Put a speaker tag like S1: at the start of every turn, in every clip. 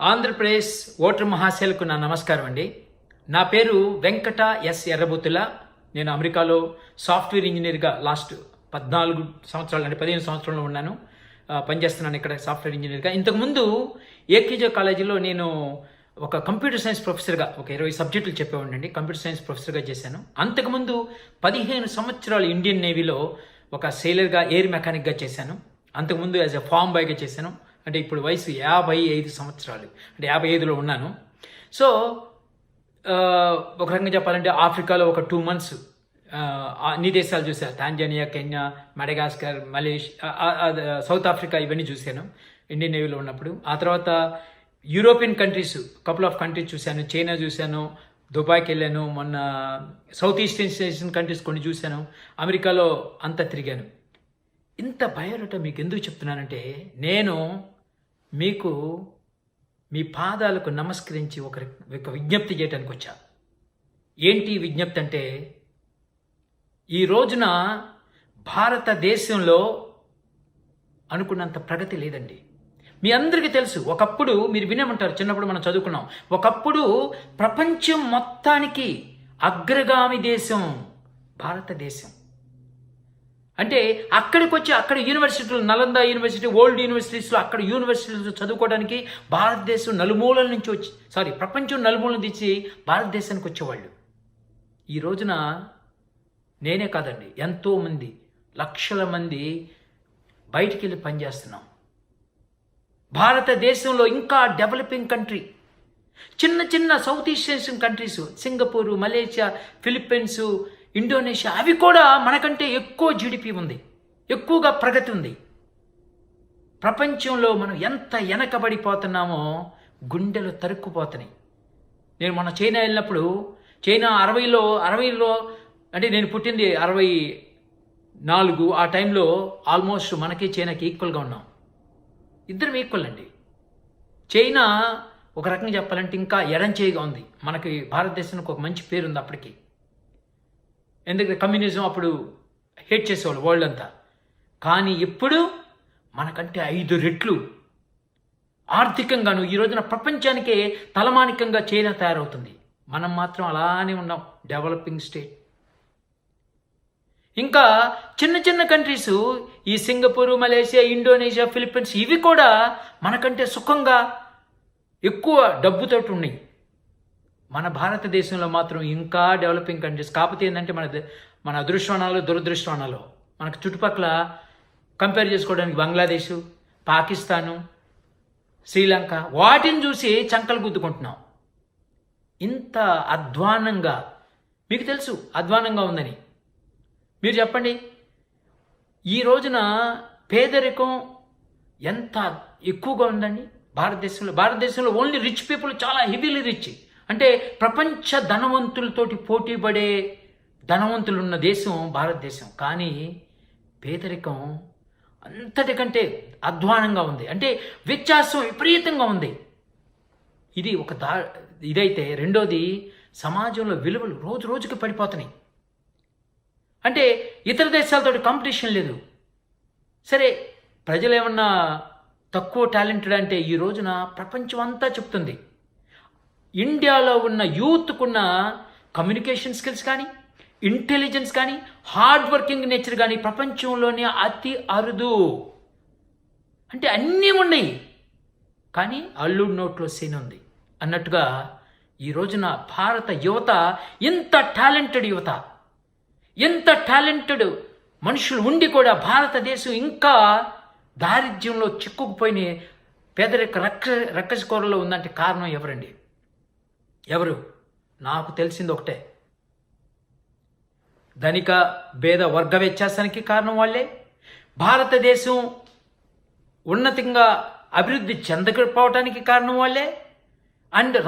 S1: Andhra Pradesh voter మహాశయులకు నా నమస్కారం అండి. నా పేరు వెంకట ఎస్ ఎర్రబొత్తుల. నేను అమెరికాలో సాఫ్ట్వేర్ ఇంజనీర్గా లాస్ట్ 14 సంవత్సరాలు అంటే 15 సంవత్సరాలు ఉన్నాను. పనిచేస్తున్నాను ఇక్కడ సాఫ్ట్వేర్ ఇంజనీర్గా. ఇంతకుముందు ఏకేజే కాలేజీలో నేను ఒక కంప్యూటర్ సైన్స్ ప్రొఫెసర్గా ఒక 20 సబ్జెక్టులు చెప్పేవాడినండి. కంప్యూటర్ సైన్స్ ప్రొఫెసర్గా చేశాను. అంతకుముందు 15 సంవత్సరాలు ఇండియన్ నేవీలో ఒక సెయిలర్గా ఎయిర్ మెకానిక్గా చేశాను. అంతకుముందు యాజ్ ఎ ఫామ్ బాయ్గా చేశాను. అంటే ఇప్పుడు వయసు 55 సంవత్సరాలు, అంటే 55లో ఉన్నాను. సో ఒక రకంగా చెప్పాలంటే ఆఫ్రికాలో ఒక 2 months అన్ని దేశాలు చూశాను. Tanzania, Kenya, Madagascar, Malaysia, south Africa ఇవన్నీ చూశాను ఇండియన్ నేవీలో ఉన్నప్పుడు. ఆ తర్వాత European countries couple of countries చూశాను. చైనా చూశాను, దుబాయ్కి వెళ్ళాను, మొన్న సౌత్ ఈస్ట్ ఏషియన్ కంట్రీస్ కొన్ని చూశాను, అమెరికాలో అంతా తిరిగాను. ఇంత బయోడేటా మీకు ఎందుకు చెప్తున్నానంటే, నేను మీకు మీ పాదాలకు నమస్కరించి ఒక విజ్ఞప్తి చేయడానికి వచ్చా. ఏంటి విజ్ఞప్తి అంటే, ఈ రోజున భారతదేశంలో అనుకున్నంత ప్రగతి లేదండి. మీ అందరికీ తెలుసు, ఒకప్పుడు మీరు వినేమంటారు, చిన్నప్పుడు మనం చదువుకున్నాం, ఒకప్పుడు ప్రపంచం మొత్తానికి అగ్రగామి దేశం భారతదేశం. అంటే అక్కడికి వచ్చి అక్కడ యూనివర్సిటీలు, నలంద యూనివర్సిటీ, ఓల్డ్ యూనివర్సిటీస్లో అక్కడ యూనివర్సిటీలు చదువుకోవడానికి భారతదేశం నలుమూలల నుంచి వచ్చి ప్రపంచం నలుమూలల నుంచి భారతదేశానికి వచ్చేవాళ్ళు. ఈ రోజున నేనే కాదండి, ఎంతోమంది, లక్షల మంది బయటికి వెళ్ళి పనిచేస్తున్నాం. భారతదేశంలో ఇంకా డెవలపింగ్ కంట్రీ, చిన్న చిన్న south east Asian countries, Singapore, Malaysia, Philippines, Indonesia, అవి కూడా మనకంటే ఎక్కువ జీడిపి ఉంది, ఎక్కువగా ప్రగతి ఉంది. ప్రపంచంలో మనం ఎంత వెనకబడిపోతున్నామో గుండెలు తరుక్కుపోతున్నాయి. నేను మొన్న చైనా వెళ్ళినప్పుడు, చైనా 60లో అంటే నేను పుట్టింది 64, ఆ టైంలో ఆల్మోస్ట్ మనకి చైనాకి ఈక్వల్గా ఉన్నాం. ఇద్దరం ఈక్వల్ అండి. చైనా ఒక రకంగా చెప్పాలంటే ఇంకా ఎడంచేయిగా ఉంది. మనకి భారతదేశానికి ఒక మంచి పేరు ఉంది అప్పటికి. ఎందుకంటే కమ్యూనిజం అప్పుడు హేట్ చేసేవాళ్ళు వరల్డ్ అంతా. కానీ ఇప్పుడు మనకంటే 5 రెట్లు ఆర్థికంగాను ఈ రోజున ప్రపంచానికే తలమానికంగా చైనా తయారవుతుంది. మనం మాత్రం అలానే ఉన్నాం, డెవలపింగ్ స్టేట్. ఇంకా చిన్న చిన్న కంట్రీస్, ఈ సింగపూరు, మలేషియా, ఇండోనేషియా, ఫిలిప్పీన్స్, ఇవి కూడా మనకంటే సుఖంగా ఎక్కువ డబ్బుతో ఉన్నాయి. మన భారతదేశంలో మాత్రం ఇంకా డెవలపింగ్ కంట్రీస్. కాకపోతే ఏంటంటే మన అదృష్టవనాలు, దురదృష్టవనాలు మనకు చుట్టుపక్కల కంపేర్ చేసుకోవడానికి బంగ్లాదేశ్, పాకిస్తాను, శ్రీలంక, వాటిని చూసి చంకలు గుద్దుకుంటున్నాం. ఇంత అధ్వానంగా, మీకు తెలుసు అధ్వానంగా ఉందని. మీరు చెప్పండి, ఈ రోజున పేదరికం ఎంత ఎక్కువగా ఉందండి భారతదేశంలో. భారతదేశంలో ఓన్లీ రిచ్ పీపుల్, చాలా హెవీలీ రిచ్. అంటే ప్రపంచ ధనవంతులతోటి పోటీ పడే ధనవంతులు ఉన్న దేశం భారతదేశం. కానీ పేదరికం అంతటికంటే అధ్వానంగా ఉంది. అంటే వ్యత్యాసం విపరీతంగా ఉంది. ఇది ఒక ఇదైతే, రెండోది సమాజంలో విలువలు రోజు రోజుకి పడిపోతున్నాయి. అంటే ఇతర దేశాలతో కాంపిటీషన్ లేదు. సరే, ప్రజలు ఏమన్నా తక్కువ టాలెంటెడ్ అంటే ఈ రోజున ప్రపంచం అంతా చెప్తుంది. ఇండియాలో ఉన్న యూత్కున్న కమ్యూనికేషన్ స్కిల్స్ కానీ, ఇంటెలిజెన్స్ కానీ, హార్డ్ వర్కింగ్ నేచర్ కానీ ప్రపంచంలోనే అతి అరుదు. అంటే అన్నీ ఉన్నాయి, కానీ అల్లుడు నోట్లో సీన్ ఉంది అన్నట్టుగా ఈ రోజున భారత యువత, ఎంత టాలెంటెడ్ యువత, ఎంత టాలెంటెడ్ మనుషులు ఉండి కూడా భారతదేశం ఇంకా దారిద్ర్యంలో చిక్కుకుపోయిన పేదరిక రక్కసికోరలో ఉందంటే కారణం ఎవరండి? ఎవరు? నాకు తెలిసింది ఒకటే, ధనిక భేద వర్గ వ్యత్యాసానికి కారణం వాళ్ళే. భారతదేశం ఉన్నతంగా అభివృద్ధి చెందకపోవటానికి కారణం వాళ్ళే. అండ్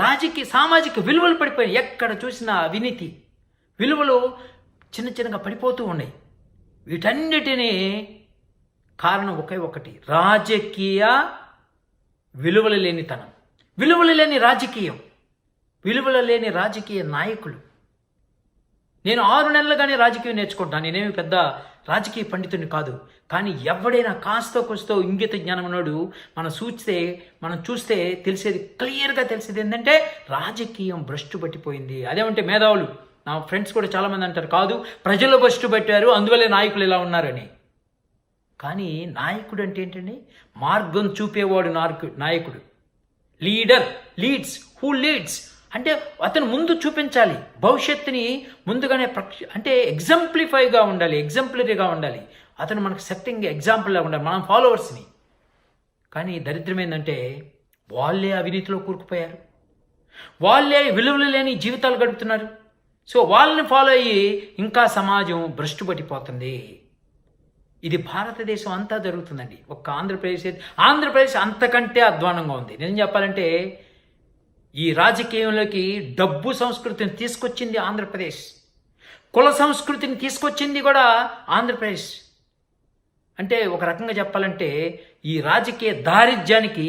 S1: సామాజిక విలువలు పడిపోయినాయి. ఎక్కడ చూసినా అవినీతి విలువలు చిన్న చిన్నగా పడిపోతూ ఉన్నాయి. వీటన్నిటినీ కారణం ఒకే ఒకటి, రాజకీయ విలువలు లేనితనం, విలువలు లేని రాజకీయం, విలువలు లేని రాజకీయ నాయకులు. నేను 6 నెలలుగానే రాజకీయం నేర్చుకుంటాను. నేనేమి పెద్ద రాజకీయ పండితుడిని కాదు. కానీ ఎవడైనా కాస్తో కూస్తో ఇంగిత జ్ఞానం ఉన్నాడు మనం చూస్తే తెలిసేది, క్లియర్గా తెలిసేది ఏంటంటే రాజకీయం భ్రష్టు పట్టిపోయింది. అదేమంటే మేధావులు, నా ఫ్రెండ్స్ కూడా చాలామంది అంటారు, కాదు ప్రజలు భ్రష్టు పట్టారు అందువల్లే నాయకులు ఇలా ఉన్నారని. కానీ నాయకుడు అంటే ఏంటండి? మార్గం చూపేవాడు నాయకుడు. లీడ్స్ అంటే అతను ముందు చూపించాలి, భవిష్యత్తుని ముందుగానే అంటే ఎగ్జాంపులరీగా ఉండాలి. అతను మనకు సెట్టింగ్ ఎగ్జాంపుల్లా ఉండాలి, మనం ఫాలోవర్స్ని. కానీ దరిద్రం ఏంటంటే వాళ్ళే అవినీతిలో కూరుకుపోయారు, వాళ్ళే విలువలు లేని జీవితాలు గడుపుతున్నారు. సో వాళ్ళని ఫాలో అయ్యి ఇంకా సమాజం భ్రష్టు పట్టిపోతుంది. ఇది భారతదేశం అంతా జరుగుతుందండి. ఒక్క ఆంధ్రప్రదేశ్ అంతకంటే అధ్వానంగా ఉంది. నేను చెప్పాలంటే ఈ రాజకీయంలోకి డబ్బు సంస్కృతిని తీసుకొచ్చింది ఆంధ్రప్రదేశ్, కుల సంస్కృతిని తీసుకొచ్చింది కూడా ఆంధ్రప్రదేశ్. అంటే ఒక రకంగా చెప్పాలంటే ఈ రాజకీయ దారిద్ర్యానికి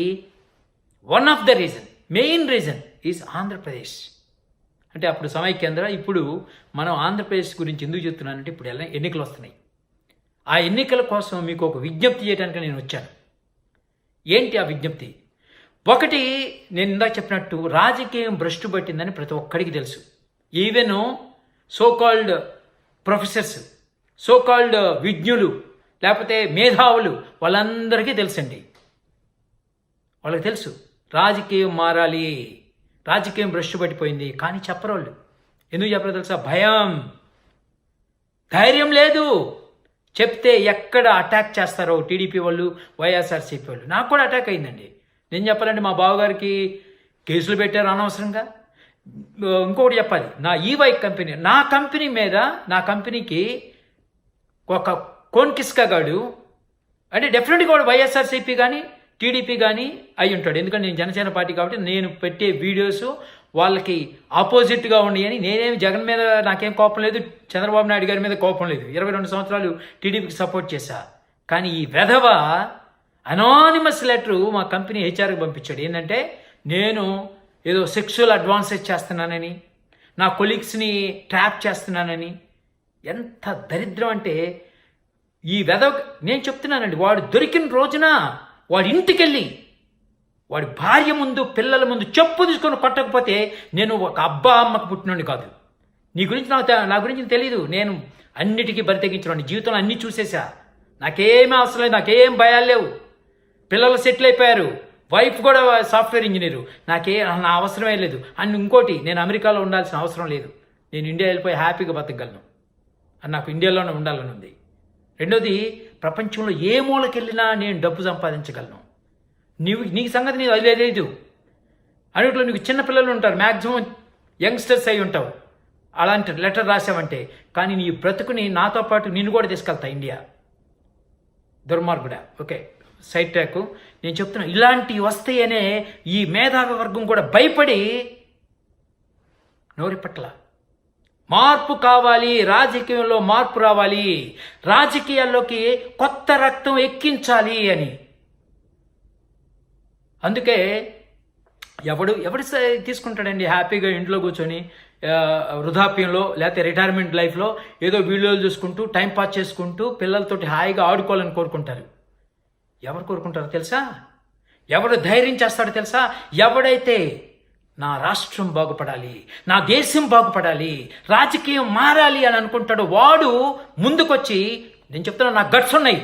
S1: మెయిన్ రీజన్ ఈజ్ ఆంధ్రప్రదేశ్. అంటే అప్పుడు సమైక్యాంధ్ర, ఇప్పుడు మనం ఆంధ్రప్రదేశ్ గురించి ఎందుకు చెప్తున్నానంటే ఇప్పుడు ఎన్నికలు వస్తున్నాయి. ఆ ఎన్నికల కోసం మీకు ఒక విజ్ఞప్తి చేయడానికి నేను వచ్చాను. ఏంటి ఆ విజ్ఞప్తి? ఒకటి, నేను ఇందాక చెప్పినట్టు రాజకీయం భ్రష్టు పట్టిందని ప్రతి ఒక్కడికి తెలుసు. ఈవెన్ సోకాల్డ్ ప్రొఫెసర్స్, సోకాల్డ్ విజ్ఞులు, లేకపోతే మేధావులు, వాళ్ళందరికీ తెలుసండి. వాళ్ళకి తెలుసు రాజకీయం మారాలి, రాజకీయం భ్రష్టు పట్టిపోయింది. కానీ చెప్పరు వాళ్ళు. ఎందుకు చెప్పరో తెలుసా? భయం, ధైర్యం లేదు. చెప్తే ఎక్కడ అటాక్ చేస్తారో టీడీపీ వాళ్ళు, వైఎస్ఆర్సీపీ వాళ్ళు. నాకు కూడా అటాక్ అయిందండి. నేను చెప్పాలంటే మా బావగారికి కేసులు పెట్టారు అనవసరంగా. ఇంకొకటి చెప్పాలి, నా ఈవై కంపెనీ, నా కంపెనీకి ఒక కోన్కిస్కా గాడు అంటే డెఫినెట్గా వాడు వైఎస్ఆర్సీపీ కానీ టీడీపీ కానీ అయి ఉంటాడు. ఎందుకంటే నేను జనసేన పార్టీ కాబట్టి నేను పెట్టే వీడియోస్ వాళ్ళకి ఆపోజిట్గా ఉన్నాయని. నేనేమి జగన్ మీద నాకేం కోపం లేదు, చంద్రబాబు నాయుడు గారి మీద కోపం లేదు. 22 సంవత్సరాలు టీడీపీకి సపోర్ట్ చేశా. కానీ ఈ వెధవ అనానిమస్ లెటరు మా కంపెనీ హెచ్ఆర్కి పంపించాడు. ఏంటంటే నేను ఏదో సెక్షువల్ అడ్వాన్సెస్ చేస్తున్నానని, నా కొలీగ్స్ని ట్రాప్ చేస్తున్నానని. ఎంత దరిద్రం అంటే ఈ వెధవ. నేను చెప్తున్నానండి, వాడు దొరికిన రోజున వాడి ఇంటికి వెళ్ళి వాడి భార్య ముందు, పిల్లల ముందు చెప్పు తీసుకొని కొట్టకపోతే నేను ఒక అమ్మకు పుట్టినోడిని కాదు. నా గురించి తెలియదు. నేను అన్నిటికీ బరి తెగించిన జీవితంలో అన్నీ చూసేసా. నాకేమీ అవసరం లేదు, నాకేం భయాలు లేవు. పిల్లలు సెటిల్ అయిపోయారు, వైఫ్ కూడా సాఫ్ట్వేర్ ఇంజనీరు. నా అవసరమే లేదు. అండ్ ఇంకోటి, నేను అమెరికాలో ఉండాల్సిన అవసరం లేదు. నేను ఇండియా వెళ్ళిపోయి హ్యాపీగా బతకగలను. అని నాకు ఇండియాలోనే ఉండాలని ఉంది. రెండోది, ప్రపంచంలో ఏ మూలకెళ్ళినా నేను డబ్బు సంపాదించగలను. నీ సంగతి నీకు అది లేదు. అన్నిట్లో నీకు చిన్నపిల్లలు ఉంటారు, మ్యాక్సిమం యంగ్స్టర్స్ అయి ఉంటావు. అలాంటి లెటర్ రాసావంటే కానీ నీ బ్రతుకుని నాతో పాటు నిన్ను కూడా తీసుకెళ్తా ఇండియా. దుర్మార్గుడా. Okay, side track. నేను చెప్తున్నా, ఇలాంటివి వస్తాయనే ఈ మేధావి వర్గం కూడా భయపడి నోరి పట్ల. మార్పు కావాలి, రాజకీయంలో మార్పు రావాలి, రాజకీయాల్లోకి కొత్త రక్తం ఎక్కించాలి అని. అందుకే ఎవడు తీసుకుంటాడండి హ్యాపీగా ఇంట్లో కూర్చొని వృద్ధాప్యంలో లేకపోతే రిటైర్మెంట్ లైఫ్లో ఏదో వీడియోలు చూసుకుంటూ టైంపాస్ చేసుకుంటూ పిల్లలతోటి హాయిగా ఆడుకోవాలని కోరుకుంటారు. ఎవరు కోరుకుంటారో తెలుసా? ఎవడు ధైర్యం చేస్తాడో తెలుసా? ఎవడైతే నా రాష్ట్రం బాగుపడాలి, నా దేశం బాగుపడాలి, రాజకీయం మారాలి అని అనుకుంటాడో వాడు ముందుకొచ్చి, నేను చెప్తున్నాను, నాకు గట్స్ ఉన్నాయి,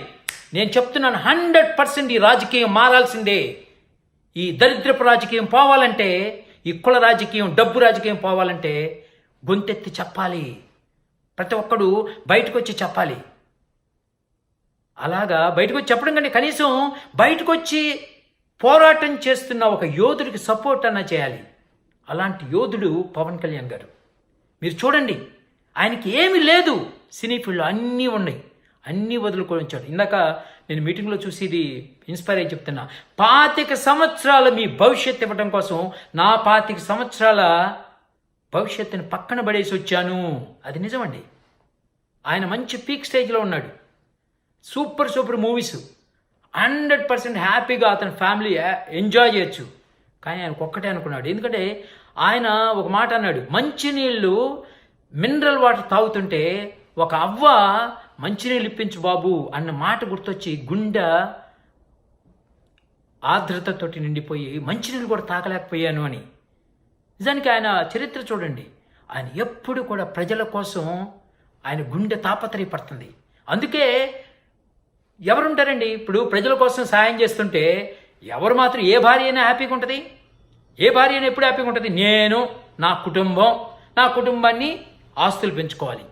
S1: నేను చెప్తున్నాను 100% ఈ రాజకీయం మారాల్సిందే. ఈ దరిద్రపు రాజకీయం పోవాలంటే, ఈ కుల రాజకీయం, డబ్బు రాజకీయం పోవాలంటే గొంతెత్తి చెప్పాలి. ప్రతి ఒక్కడు బయటకు వచ్చి చెప్పాలి. అలాగా బయటకు వచ్చి చెప్పడం కంటే కనీసం బయటకు వచ్చి పోరాటం చేస్తున్న ఒక యోధుడికి సపోర్ట్ అన్న చేయాలి. అలాంటి యోధుడు పవన్ కళ్యాణ్ గారు. మీరు చూడండి, ఆయనకి ఏమీ లేదు, సినీ ఫీల్డ్లో అన్నీ ఉన్నాయి, అన్నీ వదులుకొని వచ్చాడు. ఇందాక నేను మీటింగ్లో చూసి ఇది ఇన్స్పైర్ అయ్యి చెప్తున్నా. 25 సంవత్సరాల మీ భవిష్యత్తు ఇవ్వడం కోసం నా 25 సంవత్సరాల భవిష్యత్తుని పక్కన పడేసి వచ్చాను. అది నిజమండి. ఆయన మంచి పీక్ స్టేజ్లో ఉన్నాడు, సూపర్ మూవీస్, 100% హ్యాపీగా అతని ఫ్యామిలీ ఎంజాయ్ చేయొచ్చు. కానీ ఆయనకు ఒక్కటే అనుకున్నాడు. ఎందుకంటే ఆయన ఒక మాట అన్నాడు, మంచినీళ్ళు మినరల్ వాటర్ తాగుతుంటే ఒక అవ్వ మంచినీళ్ళు ఇప్పించు బాబు అన్న మాట గుర్తొచ్చి గుండె ఆర్ద్రతతోటి నిండిపోయి మంచినీళ్ళు కూడా తాగలేకపోయాను అని. నిజానికి ఆయన చరిత్ర చూడండి, ఆయన ఎప్పుడు కూడా ప్రజల కోసం ఆయన గుండె తాపత్రయపడుతుంది. అందుకే ఎవరుంటారండి ఇప్పుడు ప్రజల కోసం సాయం చేస్తుంటే ఎవరు మాత్రం ఏ భార్య అయినా హ్యాపీగా ఉంటుంది? ఏ భార్య అయినా ఎప్పుడు హ్యాపీగా ఉంటుంది? నేను నా కుటుంబాన్ని ఆస్తులు పెంచుకోవాలి.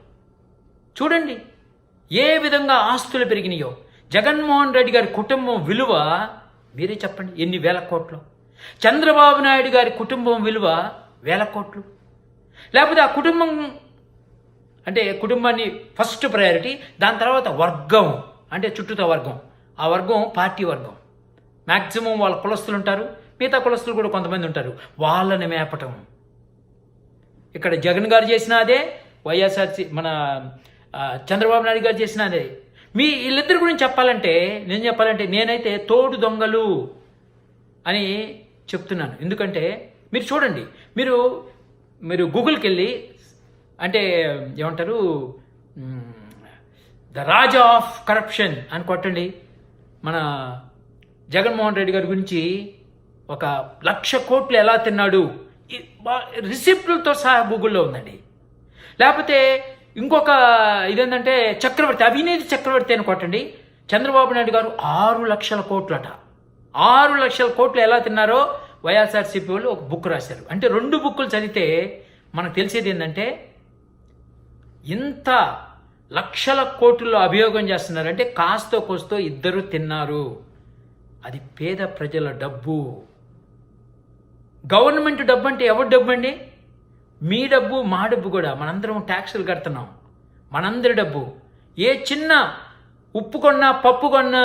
S1: చూడండి ఏ విధంగా ఆస్తులు పెరిగినాయో. జగన్మోహన్ రెడ్డి గారి కుటుంబం విలువ మీరే చెప్పండి ఎన్ని వేల కోట్లు. చంద్రబాబు నాయుడు గారి కుటుంబం విలువ వేల కోట్లు. లేకపోతే ఆ కుటుంబం అంటే కుటుంబాన్ని ఫస్ట్ ప్రయారిటీ, దాని తర్వాత వర్గం అంటే చుట్టూతో వర్గం, ఆ వర్గం పార్టీ వర్గం. మ్యాక్సిమం వాళ్ళ కులస్తులు ఉంటారు, మిగతా కులస్తులు కూడా కొంతమంది ఉంటారు, వాళ్ళని మేపటం. ఇక్కడ జగన్ గారు చేసిన అదే, వైఎస్ఆర్సీ మన చంద్రబాబు నాయుడు గారు చేసిన అదే. వీళ్ళిద్దరి గురించి చెప్పాలంటే నేనైతే తోడు దొంగలు అని చెప్తున్నాను. ఎందుకంటే మీరు చూడండి, మీరు గూగుల్కి వెళ్ళి అంటే ఏమంటారు ద రాజా ఆఫ్ కరప్షన్ అని కొట్టండి. మన జగన్మోహన్ రెడ్డి గారి గురించి 1,00,000 కోట్లు ఎలా తిన్నాడు రిసిప్ట్లతో సహా గూగుల్లో ఉందండి. లేకపోతే ఇంకొక ఇదేంటంటే చక్రవర్తి, అవినీతి చక్రవర్తి అని కొట్టండి. చంద్రబాబు నాయుడు గారు 6 లక్షల కోట్లట. 6 లక్షల కోట్లు ఎలా తిన్నారో వైఎస్ఆర్సీపీ వాళ్ళు ఒక బుక్ రాశారు. అంటే 2 బుక్కులు చదివితే మనకు తెలిసేది ఏంటంటే ఇంత లక్షల కోట్లలో అభియోగం చేస్తున్నారంటే కాస్తో కోస్తో ఇద్దరు తిన్నారు. అది పేద ప్రజల డబ్బు. గవర్నమెంట్ డబ్బు అంటే ఎవరి డబ్బు అండి? మీ డబ్బు, మా డబ్బు కూడా. మనందరం ట్యాక్సులు కడుతున్నాం, మనందరి డబ్బు. ఏ చిన్న ఉప్పు కొన్నా, పప్పు కొన్నా,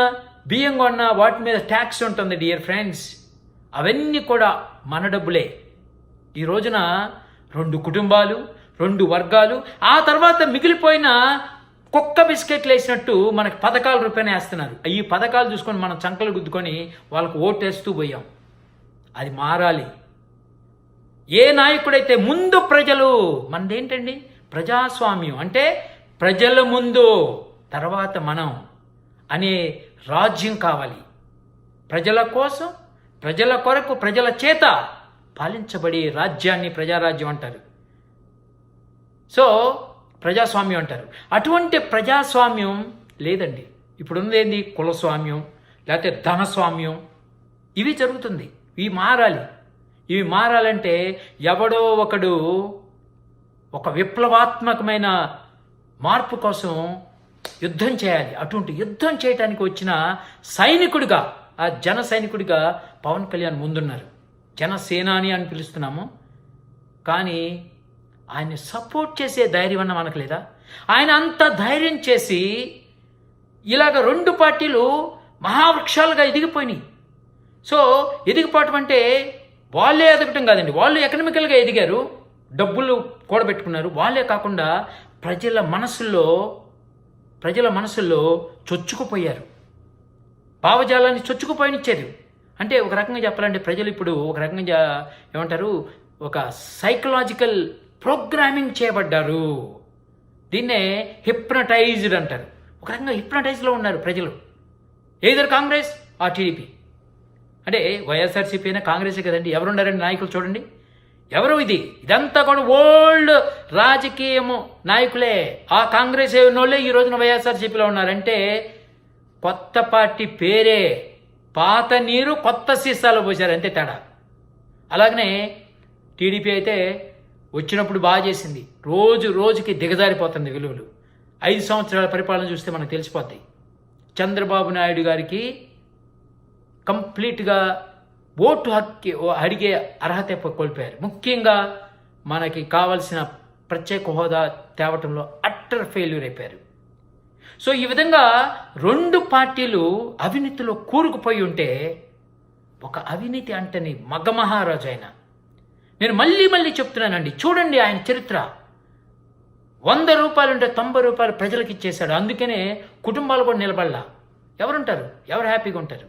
S1: బియ్యం కొన్నా వాటి మీద ట్యాక్స్ ఉంటుంది డియర్ ఫ్రెండ్స్. అవన్నీ కూడా మన డబ్బులే. ఈ రోజున 2 కుటుంబాలు, 2 వర్గాలు, ఆ తర్వాత మిగిలిపోయిన కుక్క బిస్కెట్లు వేసినట్టు మనకి పథకాల రూపాయనే వేస్తున్నారు. ఈ పథకాలు చూసుకొని మనం చంకలు గుద్దుకొని వాళ్ళకు ఓటేస్తూ పోయాం. అది మారాలి. ఏ నాయకుడైతే ముందు ప్రజలు, మనదేంటండి ప్రజాస్వామ్యం అంటే ప్రజల ముందు తర్వాత మనం అనే రాజ్యం కావాలి. ప్రజల కోసం, ప్రజల కొరకు, ప్రజల చేత పాలించబడే రాజ్యాన్ని ప్రజారాజ్యం అంటారు. సో ప్రజాస్వామ్యం అంటారు. అటువంటి ప్రజాస్వామ్యం లేదండి. ఇప్పుడున్నది ఏంది? కులస్వామ్యం, లేకపోతే ధనస్వామ్యం. ఇవి జరుగుతుంది. ఇవి మారాలి. ఇవి మారాలంటే ఎవడో ఒకడు ఒక విప్లవాత్మకమైన మార్పు కోసం యుద్ధం చేయాలి. అటువంటి యుద్ధం చేయడానికి వచ్చిన సైనికుడిగా, ఆ జన సైనికుడిగా పవన్ కళ్యాణ్ ముందున్నారు. జనసేనాని అని పిలుస్తున్నాము, కానీ ఆయన్ని సపోర్ట్ చేసే ధైర్యం అన్న మనకు లేదా? ఆయన అంత ధైర్యం చేసి ఇలాగ 2 పార్టీలు మహావృక్షాలుగా ఎదిగిపోయినాయి. సో ఎదిగిపోవటం అంటే వాళ్ళే ఎదగటం కాదండి, వాళ్ళు ఎకనామికల్గా ఎదిగారు, డబ్బులు కూడబెట్టుకున్నారు. వాళ్ళే కాకుండా ప్రజల మనసుల్లో చొచ్చుకుపోయారు, భావజాలాన్ని చొచ్చుకుపోయినిచ్చారు. అంటే ఒక రకంగా చెప్పాలంటే ప్రజలు ఇప్పుడు ఒక రకంగా ఏమంటారు, ఒక సైకలాజికల్ ప్రోగ్రామింగ్ చేయబడ్డారు. దీన్నే హిప్నటైజ్డ్ అంటారు. ఒక రకంగా హిప్నటైజ్లో ఉన్నారు ప్రజలు. ఏదర్ కాంగ్రెస్ ఆ టీడీపీ. అంటే వైఎస్ఆర్సీపీ అయినా కాంగ్రెసే కదండి. ఎవరున్నారండి నాయకులు చూడండి. ఎవరు ఇదంతా కూడా ఓల్డ్ రాజకీయము నాయకులే. ఆ కాంగ్రెస్ వాళ్ళే ఈ రోజున వైఎస్ఆర్సీపీలో ఉన్నారంటే కొత్త పార్టీ పేరే, పాత నీరు కొత్త సీసాలో పోసారు, అంతే తేడా. అలాగనే టీడీపీ అయితే వచ్చినప్పుడు బాగా చేసింది, రోజుకి దిగజారిపోతుంది విలువలు. 5 సంవత్సరాల పరిపాలన చూస్తే మనకు తెలిసిపోతాయి. చంద్రబాబు నాయుడు గారికి కంప్లీట్గా ఓటు అడిగే అర్హత కోల్పోయారు. ముఖ్యంగా మనకి కావలసిన ప్రత్యేక హోదా తేవటంలో అట్టర్ ఫెయిల్యూర్ అయిపోయారు. సో ఈ విధంగా 2 పార్టీలు అవినీతిలో కూరుకుపోయి ఉంటే ఒక అవినీతి అంటని మగమహారాజు ఆయన. నేను మళ్ళీ చెప్తున్నానండి, చూడండి ఆయన చరిత్ర. 100 రూపాయలు ఉంటే 90 రూపాయలు ప్రజలకు ఇచ్చేశాడు. అందుకనే కుటుంబాలు కూడా నిలబడలా. ఎవరుంటారు? ఎవరు హ్యాపీగా ఉంటారు?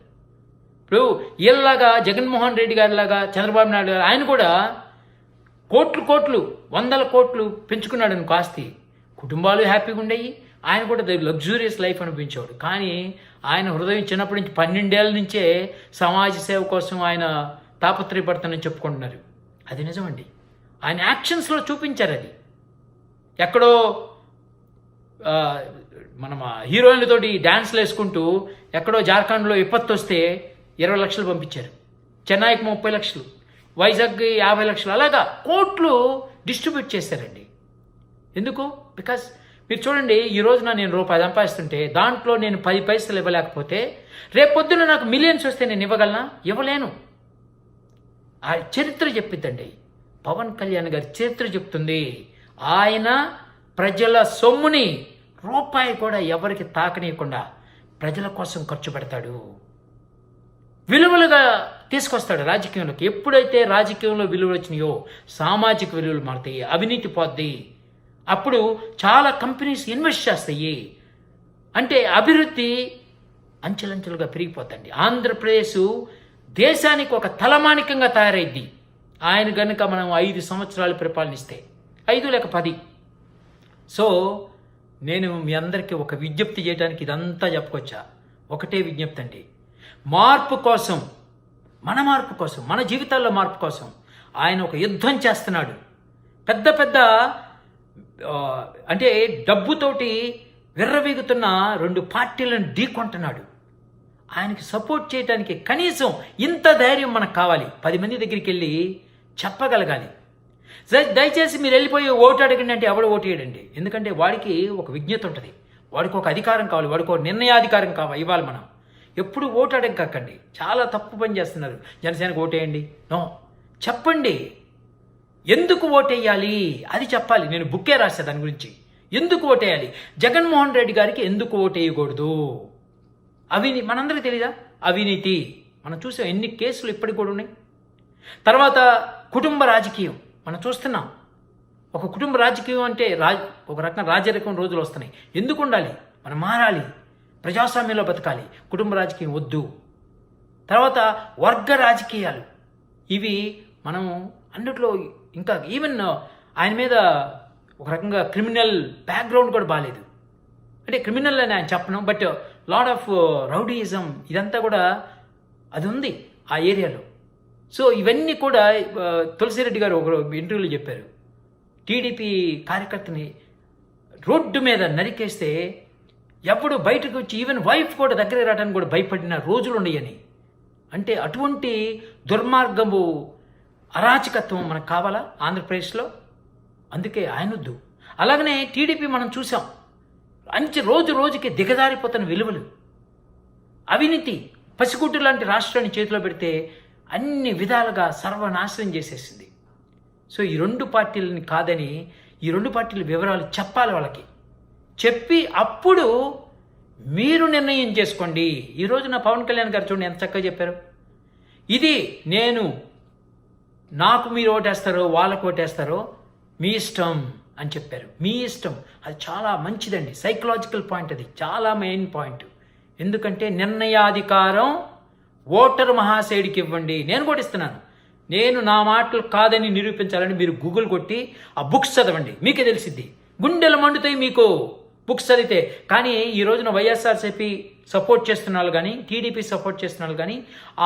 S1: ఇప్పుడు వీళ్ళలాగా జగన్మోహన్ రెడ్డి గారిలాగా చంద్రబాబు నాయుడు గారు ఆయన కూడా కోట్లు 100 కోట్లు పెంచుకున్నాడు అనుకో ఆస్తి. కుటుంబాలు హ్యాపీగా ఉండేవి, ఆయన కూడా లగ్జూరియస్ లైఫ్ అనిపించేవాడు. కానీ ఆయన హృదయం చిన్నప్పటి నుంచి 12 ఏళ్ళ నుంచే సమాజ సేవ కోసం ఆయన తాపత్రయపడతానని చెప్పుకుంటున్నారు. అది నిజమండి. ఆయన యాక్షన్స్లో చూపించారు. అది ఎక్కడో మనం హీరోయిన్లతోటి డ్యాన్స్లు వేసుకుంటూ ఎక్కడో జార్ఖండ్లో విపత్తు వస్తే 20 లక్షలు పంపించారు, చెన్నైకి 30 లక్షలు, వైజాగ్కి 50 లక్షలు, అలాగా కోట్లు డిస్ట్రిబ్యూట్ చేశారండి. ఎందుకు? బికాస్ మీరు చూడండి, ఈ రోజున నేను రూపాయి సంపాదిస్తుంటే దాంట్లో నేను 10 పైసలు ఇవ్వలేకపోతే రేపొద్దున నాకు మిలియన్స్ వస్తే నేను ఇవ్వగలనా? ఇవ్వలేను. ఆ చరిత్ర చెప్పిద్దండి. పవన్ కళ్యాణ్ గారి చరిత్ర చెప్తుంది. ఆయన ప్రజల సొమ్ముని రూపాయి కూడా ఎవరికి తాకనీయకుండా ప్రజల కోసం ఖర్చు పెడతాడు, విలువలుగా తీసుకొస్తాడు రాజకీయంలోకి. ఎప్పుడైతే రాజకీయంలో విలువలు వచ్చినాయో సామాజిక విలువలు మారుతాయి, అవినీతి పోద్ది. అప్పుడు చాలా కంపెనీస్ ఇన్వెస్ట్ చేస్తాయి. అంటే అభివృద్ధి అంచెలంచెలుగా పెరిగిపోతుంది. ఆంధ్రప్రదేశ్ దేశానికి ఒక తలమానికంగా తయారైద్ది ఆయన కనుక మనం 5 సంవత్సరాలు పరిపాలనిస్తే, 5 లేక 10. సో నేను మీ అందరికీ ఒక విజ్ఞప్తి చేయడానికి ఇదంతా చెప్పుకొచ్చా. ఒకటే విజ్ఞప్తి అండి, మార్పు కోసం, మన మార్పు కోసం, మన జీవితాల్లో మార్పు కోసం ఆయన ఒక యుద్ధం చేస్తున్నాడు. పెద్ద పెద్ద అంటే డబ్బుతోటి విర్రవీగుతున్న 2 పార్టీలను ఢీకొంటున్నాడు. ఆయనకి సపోర్ట్ చేయడానికి కనీసం ఇంత ధైర్యం మనకు కావాలి. 10 మంది దగ్గరికి వెళ్ళి చెప్పగలగాలి. దయచేసి మీరు వెళ్ళిపోయి ఓటు అడగండి అంటే ఎవడు ఓటు వేయడండి. ఎందుకంటే వాడికి ఒక విజ్ఞత ఉంటుంది, వాడికి ఒక అధికారం కావాలి, వాడికి ఒక నిర్ణయాధికారం కావాలి. ఇవ్వాలి మనం. ఎప్పుడు ఓటు అడగకండి, చాలా తప్పు పని చేస్తున్నారు. జనసేనకు ఓటేయండి, నో, చెప్పండి ఎందుకు ఓటేయాలి అది చెప్పాలి. నేను బుక్కే రాశా దాని గురించి. ఎందుకు ఓటేయాలి, జగన్మోహన్ రెడ్డి గారికి ఎందుకు ఓటేయకూడదు, అవినీతి మనందరికీ తెలీదా? అవినీతి మనం చూసాం, ఎన్ని కేసులు ఇప్పటికి కూడా ఉన్నాయి. తర్వాత కుటుంబ రాజకీయం మనం చూస్తున్నాం. ఒక కుటుంబ రాజకీయం అంటే ఒక రకం రాజరికం రోజులు వస్తున్నాయి. ఎందుకు ఉండాలి? మనం మారాలి, ప్రజాస్వామ్యంలో బతకాలి. కుటుంబ రాజకీయం వద్దు. తర్వాత వర్గ రాజకీయాలు, ఇవి మనం అన్నిట్లో ఇంకా ఈవెన్ ఆయన మీద ఒక రకంగా క్రిమినల్ బ్యాక్గ్రౌండ్ కూడా బాగాలేదు. అంటే క్రిమినల్ అని ఆయన చెప్పను, బట్ లాట్ ఆఫ్ రౌడీయిజం ఇదంతా కూడా అది ఉంది ఆ ఏరియాలో. సో ఇవన్నీ కూడా తులసిరెడ్డి గారు ఒక ఇంటర్వ్యూలో చెప్పారు. టీడీపీ కార్యకర్తని రోడ్డు మీద నరికేస్తే ఎప్పుడు బయటకు వచ్చి ఈవెన్ వైఫ్ కూడా దగ్గర రావడానికి కూడా భయపడిన రోజులు ఉన్నాయని. అంటే అటువంటి దుర్మార్గము అరాచకత్వం మనకు కావాలా ఆంధ్రప్రదేశ్లో? అందుకే ఆయనొద్దు. అలాగనే టీడీపీ మనం చూసాం, రోజు రోజుకి దిగజారిపోతున్న విలువలు, అవినీతి, పసిగుడ్డు లాంటి రాష్ట్రాన్ని చేతిలో పెడితే అన్ని విధాలుగా సర్వనాశనం చేసేసింది. సో ఈ 2 పార్టీలని కాదని, ఈ 2 పార్టీల వివరాలు చెప్పాలి వాళ్ళకి. చెప్పి అప్పుడు మీరు నిర్ణయం చేసుకోండి. ఈ రోజున పవన్ కళ్యాణ్ గారు చూడండి ఎంత చక్కగా చెప్పారు. ఇది నాకు మీరు ఓటేస్తారో వాళ్ళకు ఓటేస్తారో మీ ఇష్టం అని చెప్పారు. మీ ఇష్టం, అది చాలా మంచిదండి. సైకలాజికల్ పాయింట్, అది చాలా మెయిన్ పాయింట్. ఎందుకంటే నిర్ణయాధికారం ఓటరు మహాశయుడికి ఇవ్వండి. నేను కూడా ఇస్తున్నాను. నేను నా మాటలు కాదని నిరూపించాలని మీరు గూగుల్ కొట్టి ఆ బుక్స్ చదవండి, మీకే తెలిసిద్ది. గుండెలు మండుతాయి మీకు బుక్స్ చదివితే. కానీ ఈ రోజున వైఎస్ఆర్సీపీ సపోర్ట్ చేస్తున్న వాళ్ళు కానీ, టీడీపీ సపోర్ట్ చేస్తున్న వాళ్ళు కానీ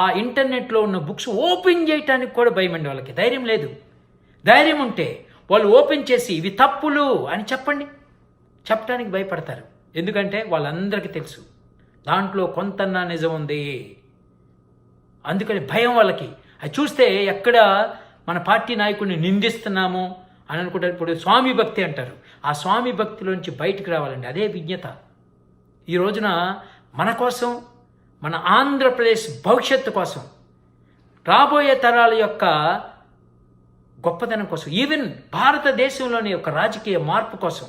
S1: ఆ ఇంటర్నెట్లో ఉన్న బుక్స్ ఓపెన్ చేయడానికి కూడా భయమండి. వాళ్ళకి ధైర్యం లేదు. ధైర్యం ఉంటే వాళ్ళు ఓపెన్ చేసి ఇవి తప్పులు అని చెప్పండి. చెప్పడానికి భయపడతారు. ఎందుకంటే వాళ్ళందరికీ తెలుసు దాంట్లో కొంతన్నా నిజం ఉంది. అందుకని భయం వాళ్ళకి. అది చూస్తే ఎక్కడ మన పార్టీ నాయకుడిని నిందిస్తున్నాము అని అనుకుంటారు. ఇప్పుడు స్వామి భక్తి అంటారు. ఆ స్వామి భక్తిలోంచి బయటకు రావాలండి. అదే విజ్ఞత. ఈ రోజున మన కోసం, మన ఆంధ్రప్రదేశ్ భవిష్యత్తు కోసం, రాబోయే తరాల యొక్క గొప్పతనం కోసం, ఈవెన్ భారతదేశంలోని యొక్క రాజకీయ మార్పు కోసం,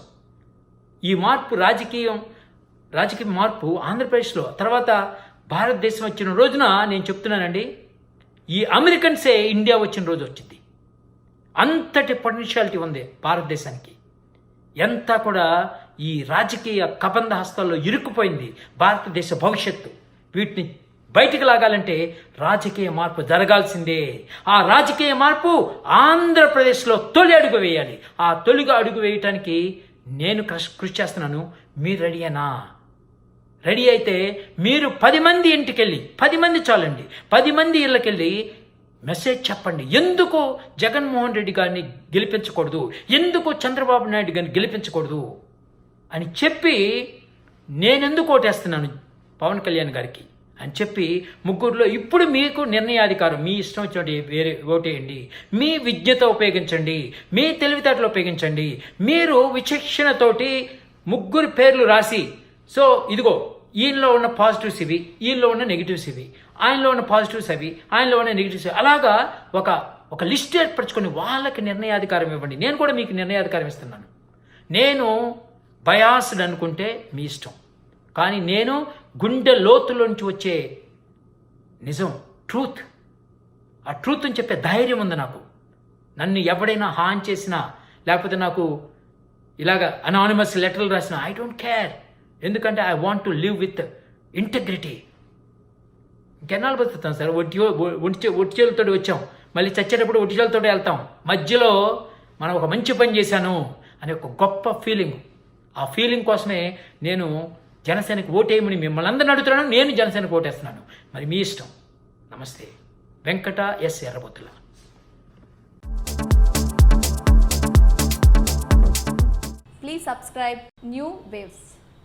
S1: ఈ మార్పు రాజకీయ మార్పు ఆంధ్రప్రదేశ్లో తర్వాత భారతదేశం వచ్చిన రోజున నేను చెప్తున్నానండి, ఈ అమెరికన్సే ఇండియా వచ్చిన రోజు వచ్చింది. అంతటి పొటెన్షియాలిటీ ఉంది భారతదేశానికి. ఎంత కూడా ఈ రాజకీయ కబంధ హస్తాల్లో ఇరుక్కుపోయింది భారతదేశ భవిష్యత్తు. వీటిని బయటికి లాగాలంటే రాజకీయ మార్పు జరగాల్సిందే. ఆ రాజకీయ మార్పు ఆంధ్రప్రదేశ్లో తొలి అడుగు వేయాలి. ఆ తొలిగా అడుగు వేయటానికి నేను కృషి చేస్తున్నాను. మీరు రెడీయేనా? రెడీ అయితే మీరు 10 మంది ఇంటికి వెళ్ళి, 10 మంది చాలండి, 10 మంది ఇళ్ళకెళ్ళి మెసేజ్ చెప్పండి. ఎందుకు జగన్మోహన్ రెడ్డి గారిని గెలిపించకూడదు, ఎందుకు చంద్రబాబు నాయుడు గారిని గెలిపించకూడదు అని చెప్పి, నేనెందుకు ఓటేస్తున్నాను పవన్ కళ్యాణ్ గారికి అని చెప్పి ముగ్గురులో ఇప్పుడు మీకు నిర్ణయాధికారం. మీ ఇష్టం వచ్చినట్టు వేరే ఓటేయండి, మీ విజ్ఞత ఉపయోగించండి, మీ తెలివితేటలు ఉపయోగించండి. మీరు విచక్షణతోటి ముగ్గురు పేర్లు రాసి, సో ఇదిగో ఈయనలో ఉన్న పాజిటివ్స్ ఇవి, ఈయనలో ఉన్న నెగిటివ్స్ ఇవి, ఆయనలో ఉన్న పాజిటివ్స్ అవి, ఆయనలో ఉన్న నెగిటివ్స్, అలాగా ఒక లిస్ట్ ఏర్పరచుకొని వాళ్ళకి నిర్ణయాధికారం ఇవ్వండి. నేను కూడా మీకు నిర్ణయాధికారం ఇస్తున్నాను. నేను బయాస్డ్ అనుకుంటే మీ ఇష్టం, కానీ నేను గుండె లోతులోంచి వచ్చే నిజం, ట్రూత్, ఆ ట్రూత్ అని చెప్పే ధైర్యం ఉంది నాకు. నన్ను ఎవడైనా హాన్ చేసినా, లేకపోతే నాకు ఇలాగ అనానిమస్ లెటర్లు రాసినా, ఐ డోంట్ కేర్. ఎందుకంటే I want to live with integrity. ఇంకెన్నాళ్ళు బతుకుతాం సార్? ఒట్టి చేతులతో వచ్చాం, మళ్ళీ చచ్చేటప్పుడు ఒట్టి చేతులతో వెళ్తాం. మధ్యలో మనం ఒక మంచి పని చేశాను అనే ఒక గొప్ప ఫీలింగ్, ఆ ఫీలింగ్ కోసమే నేను జనసేనకు ఓటేయమని మిమ్మల్ని అందరిని అడుగుతున్నాను. నేను జనసేనకు ఓటేస్తున్నాను. మరి మీ ఇష్టం. నమస్తే. Venkata S Errabothula.
S2: Please subscribe New Waves.